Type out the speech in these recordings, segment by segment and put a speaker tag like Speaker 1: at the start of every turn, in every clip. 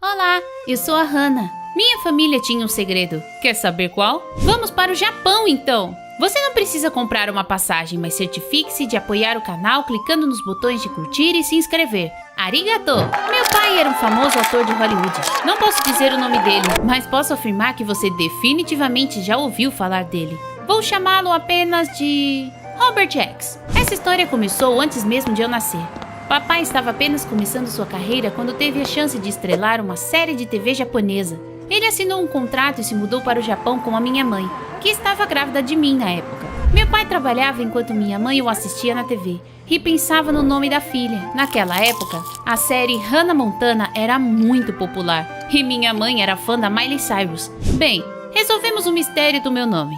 Speaker 1: Olá, eu sou a Hannah. Minha família tinha um segredo. Quer saber qual? Vamos para o Japão, então! Você não precisa comprar uma passagem, mas certifique-se de apoiar o canal clicando nos botões de curtir e se inscrever. Arigato! Meu pai era um famoso ator de Hollywood. Não posso dizer o nome dele, mas posso afirmar que você definitivamente já ouviu falar dele. Vou chamá-lo apenas de Robert X. Essa história começou antes mesmo de eu nascer. Papai estava apenas começando sua carreira quando teve a chance de estrelar uma série de TV japonesa. Ele assinou um contrato e se mudou para o Japão com a minha mãe, que estava grávida de mim na época. Meu pai trabalhava enquanto minha mãe o assistia na TV e pensava no nome da filha. Naquela época, a série Hannah Montana era muito popular e minha mãe era fã da Miley Cyrus. Bem, resolvemos o mistério do meu nome.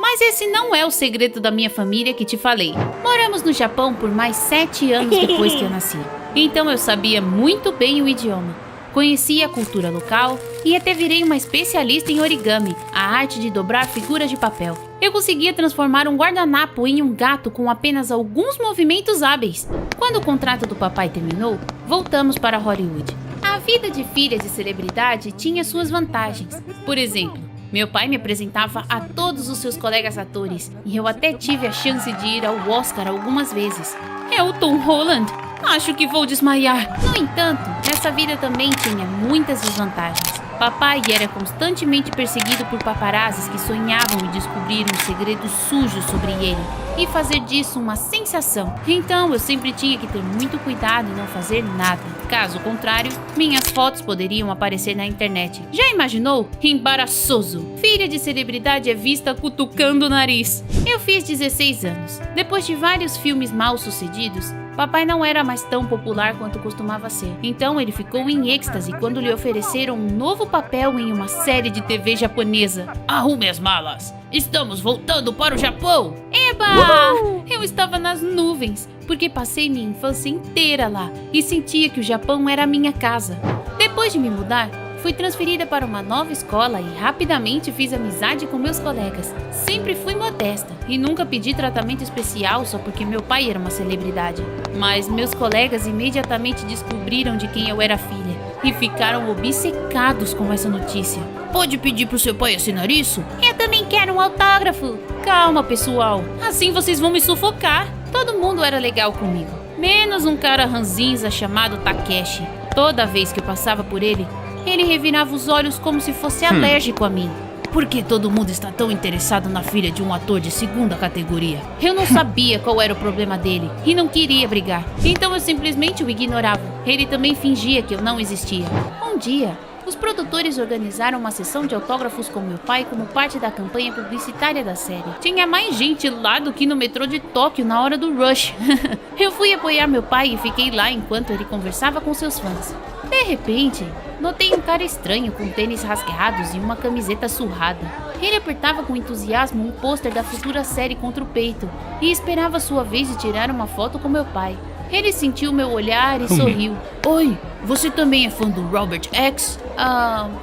Speaker 1: Mas esse não é o segredo da minha família que te falei. Moramos no Japão por mais 7 anos depois que eu nasci. Então eu sabia muito bem o idioma. Conhecia a cultura local e até virei uma especialista em origami, a arte de dobrar figuras de papel. Eu conseguia transformar um guardanapo em um gato com apenas alguns movimentos hábeis. Quando o contrato do papai terminou, voltamos para Hollywood. A vida de filha de celebridade tinha suas vantagens. Por exemplo, meu pai me apresentava a todos os seus colegas atores e eu até tive a chance de ir ao Oscar algumas vezes. É o Tom Holland. Acho que vou desmaiar. No entanto, essa vida também tinha muitas desvantagens. Papai era constantemente perseguido por paparazzis que sonhavam em descobrir um segredo sujo sobre ele e fazer disso uma sensação. Então eu sempre tinha que ter muito cuidado em não fazer nada. Caso contrário, minhas fotos poderiam aparecer na internet. Já imaginou? Embaraçoso. Filha de celebridade é vista cutucando o nariz. Eu fiz 16 anos. Depois de vários filmes mal sucedidos, papai não era mais tão popular quanto costumava ser. Então ele ficou em êxtase quando lhe ofereceram um novo papel em uma série de TV japonesa. Arrume as malas! Estamos voltando para o Japão! Eba! Eu estava nas nuvens, porque passei minha infância inteira lá e sentia que o Japão era a minha casa. Depois de me mudar, fui transferida para uma nova escola e rapidamente fiz amizade com meus colegas. Sempre fui modesta e nunca pedi tratamento especial só porque meu pai era uma celebridade. Mas meus colegas imediatamente descobriram de quem eu era filha e ficaram obcecados com essa notícia. Pode pedir pro seu pai assinar isso? Eu também quero um autógrafo. Calma, pessoal. Assim vocês vão me sufocar. Todo mundo era legal comigo, menos um cara ranzinza chamado Takeshi. Toda vez que eu passava por ele, ele revirava os olhos como se fosse alérgico a mim. Por que todo mundo está tão interessado na filha de um ator de segunda categoria? Eu não sabia qual era o problema dele e não queria brigar. Então eu simplesmente o ignorava. Ele também fingia que eu não existia. Um dia, os produtores organizaram uma sessão de autógrafos com meu pai como parte da campanha publicitária da série. Tinha mais gente lá do que no metrô de Tóquio na hora do rush. Eu fui apoiar meu pai e fiquei lá enquanto ele conversava com seus fãs. De repente, notei um cara estranho com tênis rasgados e uma camiseta surrada. Ele apertava com entusiasmo um pôster da futura série contra o peito e esperava sua vez de tirar uma foto com meu pai. Ele sentiu meu olhar e sorriu. Oi, você também é fã do Robert X?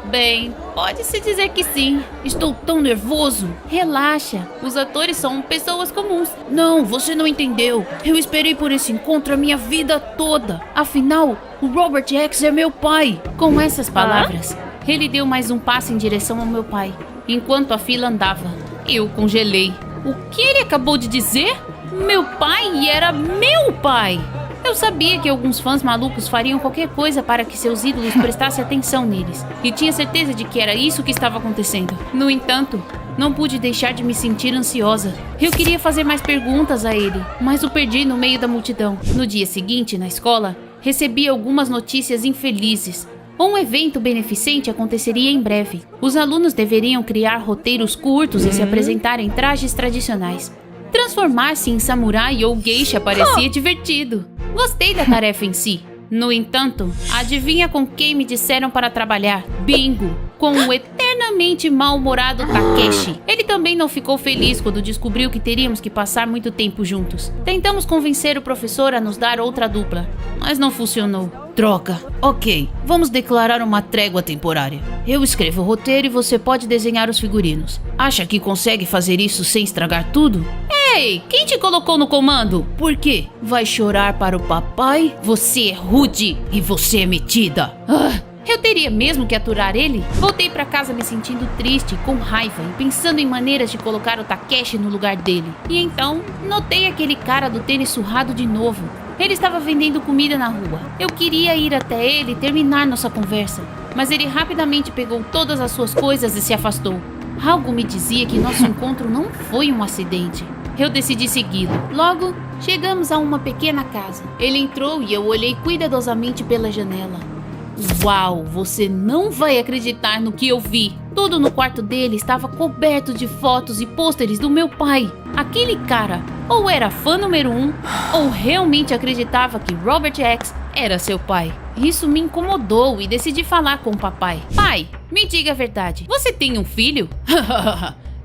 Speaker 1: Bem, pode-se dizer que sim. Estou tão nervoso. Relaxa, os atores são pessoas comuns. Não, você não entendeu. Eu esperei por esse encontro a minha vida toda. Afinal, o Robert X é meu pai. Com essas palavras, ele deu mais um passo em direção ao meu pai, enquanto a fila andava. Eu congelei. O que ele acabou de dizer? Meu pai era meu pai! Eu sabia que alguns fãs malucos fariam qualquer coisa para que seus ídolos prestassem atenção neles, e tinha certeza de que era isso que estava acontecendo. No entanto, não pude deixar de me sentir ansiosa. Eu queria fazer mais perguntas a ele, mas o perdi no meio da multidão. No dia seguinte, na escola, recebi algumas notícias infelizes. Um evento beneficente aconteceria em breve. Os alunos deveriam criar roteiros curtos e se apresentar em trajes tradicionais. Transformar-se em samurai ou geisha parecia divertido. Gostei da tarefa em si. No entanto, adivinha com quem me disseram para trabalhar? Bingo! Com o eternamente mal-humorado Takeshi. Ele também não ficou feliz quando descobriu que teríamos que passar muito tempo juntos. Tentamos convencer o professor a nos dar outra dupla, mas não funcionou. Droga. Ok, vamos declarar uma trégua temporária. Eu escrevo o roteiro e você pode desenhar os figurinos. Acha que consegue fazer isso sem estragar tudo? Ei, quem te colocou no comando? Por quê? Vai chorar para o papai? Você é rude e você é metida. Eu teria mesmo que aturar ele? Voltei pra casa me sentindo triste, com raiva e pensando em maneiras de colocar o Takeshi no lugar dele. E então, notei aquele cara do tênis surrado de novo. Ele estava vendendo comida na rua. Eu queria ir até ele e terminar nossa conversa, mas ele rapidamente pegou todas as suas coisas e se afastou. Algo me dizia que nosso encontro não foi um acidente. Eu decidi segui-lo. Logo, chegamos a uma pequena casa. Ele entrou e eu olhei cuidadosamente pela janela. Uau, você não vai acreditar no que eu vi. Tudo no quarto dele estava coberto de fotos e pôsteres do meu pai. Aquele cara ou era fã número 1 ou realmente acreditava que Robert X era seu pai. Isso me incomodou e decidi falar com o papai. Pai, me diga a verdade. Você tem um filho?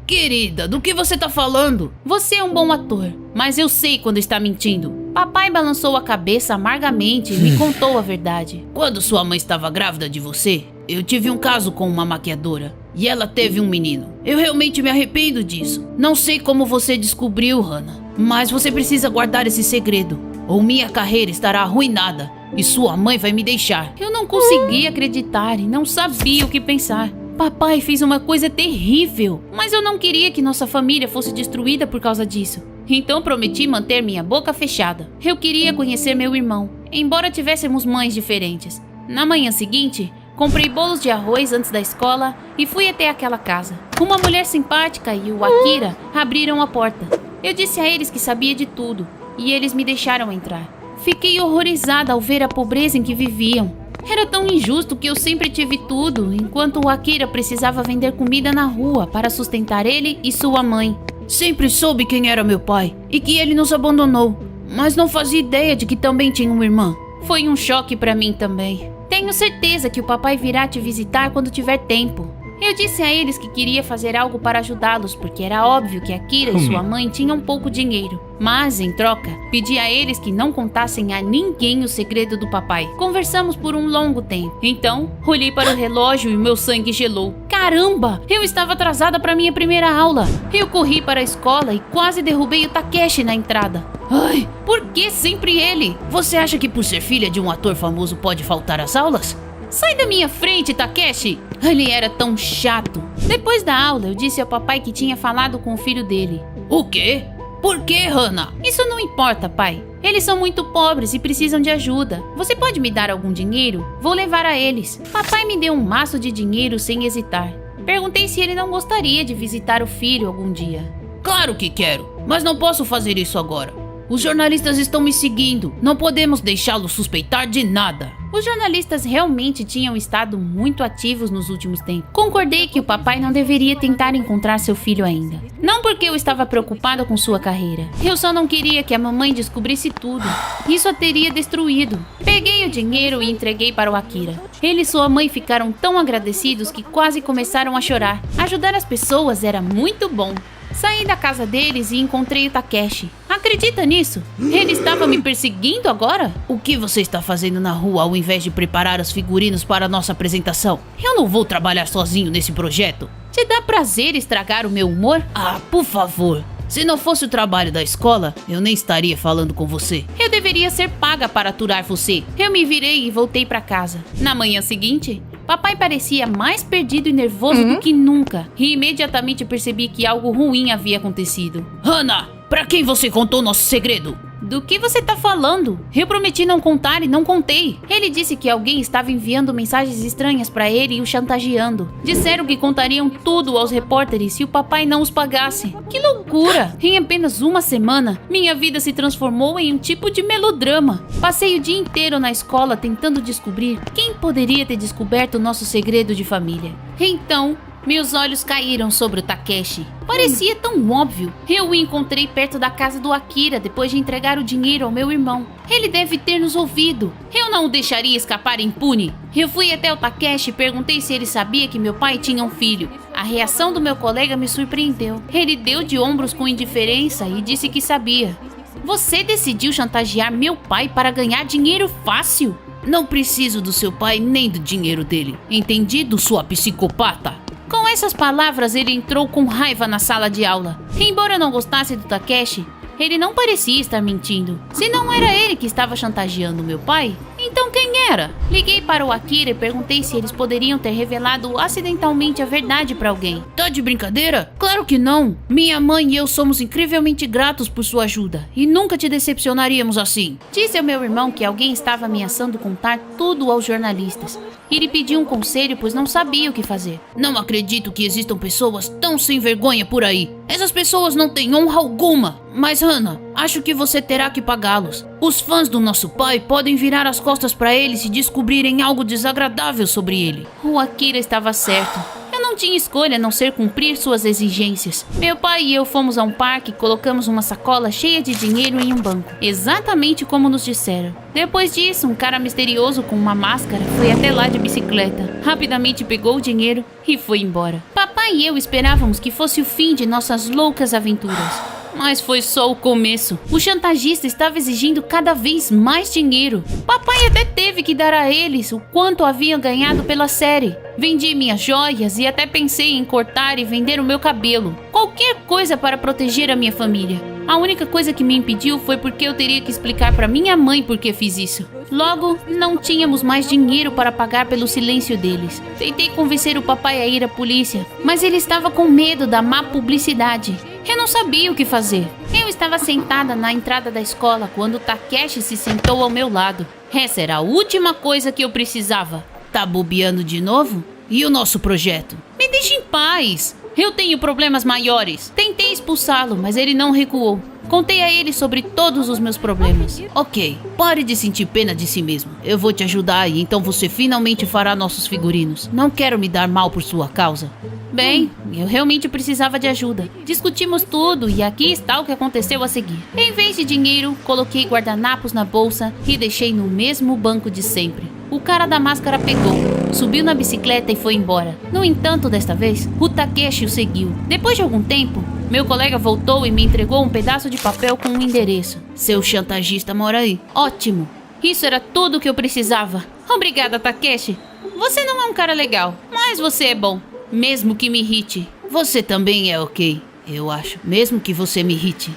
Speaker 1: Querida, do que você tá falando? Você é um bom ator, mas eu sei quando está mentindo. Papai balançou a cabeça amargamente e me contou a verdade. Quando sua mãe estava grávida de você, eu tive um caso com uma maquiadora. E ela teve um menino. Eu realmente me arrependo disso. Não sei como você descobriu, Hannah, mas você precisa guardar esse segredo, ou minha carreira estará arruinada e sua mãe vai me deixar. Eu não conseguia acreditar e não sabia o que pensar. Papai fez uma coisa terrível, mas eu não queria que nossa família fosse destruída por causa disso. Então prometi manter minha boca fechada. Eu queria conhecer meu irmão, embora tivéssemos mães diferentes. Na manhã seguinte, comprei bolos de arroz antes da escola e fui até aquela casa. Uma mulher simpática e o Akira abriram a porta. Eu disse a eles que sabia de tudo e eles me deixaram entrar. Fiquei horrorizada ao ver a pobreza em que viviam. Era tão injusto que eu sempre tive tudo, enquanto o Akira precisava vender comida na rua para sustentar ele e sua mãe. Sempre soube quem era meu pai e que ele nos abandonou, mas não fazia ideia de que também tinha uma irmã. Foi um choque para mim também. Tenho certeza que o papai virá te visitar quando tiver tempo. Eu disse a eles que queria fazer algo para ajudá-los, porque era óbvio que Akira e sua mãe tinham pouco dinheiro. Mas, em troca, pedi a eles que não contassem a ninguém o segredo do papai. Conversamos por um longo tempo. Então, olhei para o relógio e meu sangue gelou. Caramba! Eu estava atrasada para minha primeira aula. Eu corri para a escola e quase derrubei o Takeshi na entrada. Ai, por que sempre ele? Você acha que por ser filha de um ator famoso pode faltar às aulas? Sai da minha frente, Takeshi! Ele era tão chato. Depois da aula, eu disse ao papai que tinha falado com o filho dele. O quê? Por que, Hannah? Isso não importa, pai. Eles são muito pobres e precisam de ajuda. Você pode me dar algum dinheiro? Vou levar a eles. Papai me deu um maço de dinheiro sem hesitar. Perguntei se ele não gostaria de visitar o filho algum dia. Claro que quero, mas não posso fazer isso agora. Os jornalistas estão me seguindo. Não podemos deixá-los suspeitar de nada. Os jornalistas realmente tinham estado muito ativos nos últimos tempos. Concordei que o papai não deveria tentar encontrar seu filho ainda. Não porque eu estava preocupada com sua carreira. Eu só não queria que a mamãe descobrisse tudo. Isso a teria destruído. Peguei o dinheiro e entreguei para o Akira. Ele e sua mãe ficaram tão agradecidos que quase começaram a chorar. Ajudar as pessoas era muito bom. Saí da casa deles e encontrei o Takeshi. Acredita nisso? Ele estava me perseguindo agora? O que você está fazendo na rua ao invés de preparar os figurinos para a nossa apresentação? Eu não vou trabalhar sozinho nesse projeto. Te dá prazer estragar o meu humor? Ah, por favor. Se não fosse o trabalho da escola, eu nem estaria falando com você. Eu deveria ser paga para aturar você. Eu me virei e voltei para casa. Na manhã seguinte, papai parecia mais perdido e nervoso do que nunca. E imediatamente percebi que algo ruim havia acontecido. Hannah, pra quem você contou nosso segredo? Do que você tá falando? Eu prometi não contar e não contei. Ele disse que alguém estava enviando mensagens estranhas pra ele e o chantageando. Disseram que contariam tudo aos repórteres se o papai não os pagasse. Que loucura! Em apenas uma semana, minha vida se transformou em um tipo de melodrama. Passei o dia inteiro na escola tentando descobrir quem poderia ter descoberto o nosso segredo de família. Então, meus olhos caíram sobre o Takeshi. Parecia tão óbvio. Eu o encontrei perto da casa do Akira depois de entregar o dinheiro ao meu irmão. Ele deve ter nos ouvido. Eu não o deixaria escapar impune. Eu fui até o Takeshi e perguntei se ele sabia que meu pai tinha um filho. A reação do meu colega me surpreendeu. Ele deu de ombros com indiferença e disse que sabia. Você decidiu chantagear meu pai para ganhar dinheiro fácil? Não preciso do seu pai nem do dinheiro dele. Entendido, sua psicopata? Com essas palavras, ele entrou com raiva na sala de aula. Embora eu não gostasse do Takeshi, ele não parecia estar mentindo. Se não era ele que estava chantageando meu pai, Então quem era? Liguei para o Akira e perguntei se eles poderiam ter revelado acidentalmente a verdade para alguém. Tá de brincadeira? Claro que não. Minha mãe e eu somos incrivelmente gratos por sua ajuda e nunca te decepcionaríamos assim. Disse ao meu irmão que alguém estava ameaçando contar tudo aos jornalistas. Ele pediu um conselho, pois não sabia o que fazer. Não acredito que existam pessoas tão sem vergonha por aí. Essas pessoas não têm honra alguma. Mas, Hannah, acho que você terá que pagá-los. Os fãs do nosso pai podem virar as costas para ele se descobrirem algo desagradável sobre ele. O Akira estava certo. Eu não tinha escolha a não ser cumprir suas exigências. Meu pai e eu fomos a um parque e colocamos uma sacola cheia de dinheiro em um banco, exatamente como nos disseram. Depois disso, um cara misterioso com uma máscara foi até lá de bicicleta, rapidamente pegou o dinheiro e foi embora. Papai e eu esperávamos que fosse o fim de nossas loucas aventuras. Mas foi só o começo. O chantagista estava exigindo cada vez mais dinheiro. Papai até teve que dar a eles o quanto haviam ganhado pela série. Vendi minhas joias e até pensei em cortar e vender o meu cabelo. Qualquer coisa para proteger a minha família. A única coisa que me impediu foi porque eu teria que explicar para minha mãe por que fiz isso. Logo, não tínhamos mais dinheiro para pagar pelo silêncio deles. Tentei convencer o papai a ir à polícia, mas ele estava com medo da má publicidade. Eu não sabia o que fazer. Eu estava sentada na entrada da escola quando Takeshi se sentou ao meu lado. Essa era a última coisa que eu precisava. Tá bobeando de novo? E o nosso projeto? Me deixe em paz. Eu tenho problemas maiores. Tentei expulsá-lo, mas ele não recuou. Contei a ele sobre todos os meus problemas. Ok, pare de sentir pena de si mesmo. Eu vou te ajudar e então você finalmente fará nossos figurinos. Não quero me dar mal por sua causa. Bem, eu realmente precisava de ajuda. Discutimos tudo e aqui está o que aconteceu a seguir. Em vez de dinheiro, coloquei guardanapos na bolsa e deixei no mesmo banco de sempre. O cara da máscara pegou, subiu na bicicleta e foi embora. No entanto, desta vez, o Takeshi o seguiu. Depois de algum tempo, meu colega voltou e me entregou um pedaço de papel com um endereço. Seu chantagista mora aí. Ótimo. Isso era tudo o que eu precisava. Obrigada, Takeshi. Você não é um cara legal, mas você é bom. Mesmo que me irrite. Você também é ok, eu acho. Mesmo que você me irrite.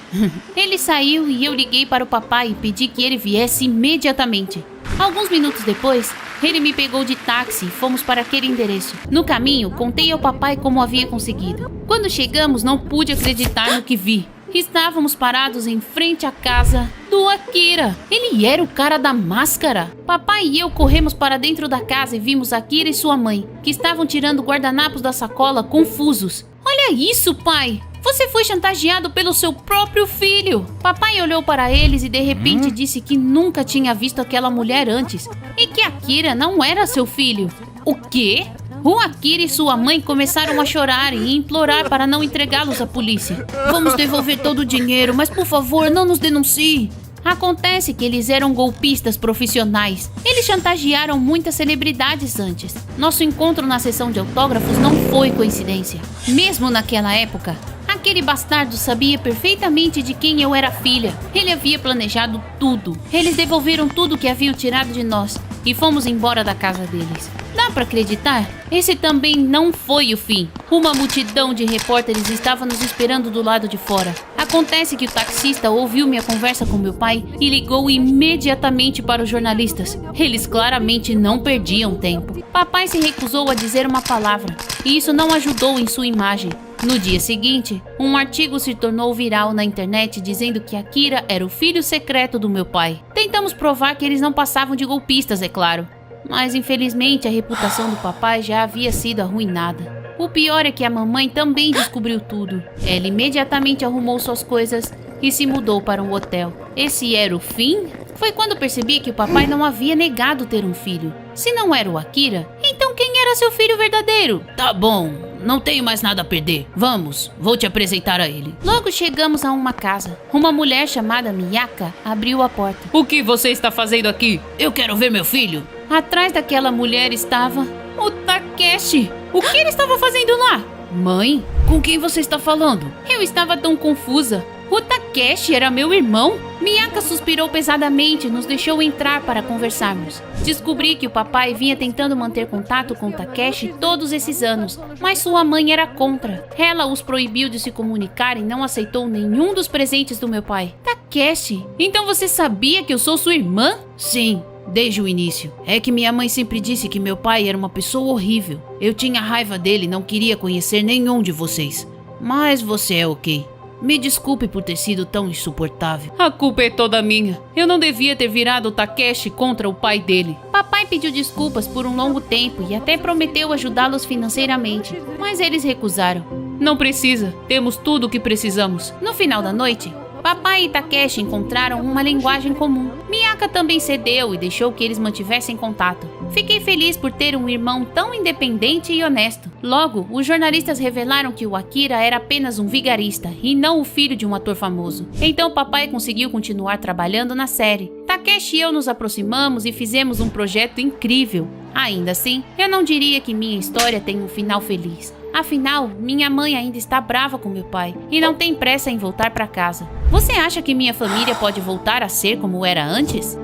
Speaker 1: Ele saiu e eu liguei para o papai e pedi que ele viesse imediatamente. Alguns minutos depois, ele me pegou de táxi e fomos para aquele endereço. No caminho, contei ao papai como havia conseguido. Quando chegamos, não pude acreditar no que vi. Estávamos parados em frente à casa do Akira. Ele era o cara da máscara. Papai e eu corremos para dentro da casa e vimos Akira e sua mãe, que estavam tirando guardanapos da sacola confusos. Olha isso, pai! Você foi chantageado pelo seu próprio filho. Papai olhou para eles e de repente disse que nunca tinha visto aquela mulher antes e que Akira não era seu filho. O quê? O Akira e sua mãe começaram a chorar e implorar para não entregá-los à polícia. Vamos devolver todo o dinheiro, mas por favor, não nos denuncie. Acontece que eles eram golpistas profissionais. Eles chantagearam muitas celebridades antes. Nosso encontro na sessão de autógrafos não foi coincidência. Mesmo naquela época, aquele bastardo sabia perfeitamente de quem eu era filha. Ele havia planejado tudo. Eles devolveram tudo que haviam tirado de nós e fomos embora da casa deles. Dá pra acreditar? Esse também não foi o fim. Uma multidão de repórteres estava nos esperando do lado de fora. Acontece que o taxista ouviu minha conversa com meu pai e ligou imediatamente para os jornalistas. Eles claramente não perdiam tempo. Papai se recusou a dizer uma palavra e isso não ajudou em sua imagem. No dia seguinte, um artigo se tornou viral na internet dizendo que Akira era o filho secreto do meu pai. Tentamos provar que eles não passavam de golpistas, é claro. Mas infelizmente a reputação do papai já havia sido arruinada. O pior é que a mamãe também descobriu tudo. Ela imediatamente arrumou suas coisas e se mudou para um hotel. Esse era o fim? Foi quando percebi que o papai não havia negado ter um filho. Se não era o Akira, então quem era seu filho verdadeiro? Tá bom, não tenho mais nada a perder. Vamos, vou te apresentar a ele. Logo chegamos a uma casa. Uma mulher chamada Miyaka abriu a porta. O que você está fazendo aqui? Eu quero ver meu filho. Atrás daquela mulher estava o Takeshi. O que ele estava fazendo lá? Mãe, com quem você está falando? Eu estava tão confusa. O Takeshi era meu irmão? Miyaka suspirou pesadamente e nos deixou entrar para conversarmos. Descobri que o papai vinha tentando manter contato com o Takeshi todos esses anos, mas sua mãe era contra. Ela os proibiu de se comunicar e não aceitou nenhum dos presentes do meu pai. Takeshi, então você sabia que eu sou sua irmã? Sim. Desde o início. É que minha mãe sempre disse que meu pai era uma pessoa horrível. Eu tinha raiva dele e não queria conhecer nenhum de vocês. Mas você é ok. Me desculpe por ter sido tão insuportável. A culpa é toda minha. Eu não devia ter virado o Takeshi contra o pai dele. Papai pediu desculpas por um longo tempo e até prometeu ajudá-los financeiramente, mas eles recusaram. Não precisa. Temos tudo o que precisamos. No final da noite, papai e Takeshi encontraram uma linguagem comum. Miyaka também cedeu e deixou que eles mantivessem contato. Fiquei feliz por ter um irmão tão independente e honesto. Logo, os jornalistas revelaram que o Akira era apenas um vigarista e não o filho de um ator famoso. Então papai conseguiu continuar trabalhando na série. Takeshi e eu nos aproximamos e fizemos um projeto incrível. Ainda assim, eu não diria que minha história tem um final feliz. Afinal, minha mãe ainda está brava com meu pai e não tem pressa em voltar para casa. Você acha que minha família pode voltar a ser como era antes?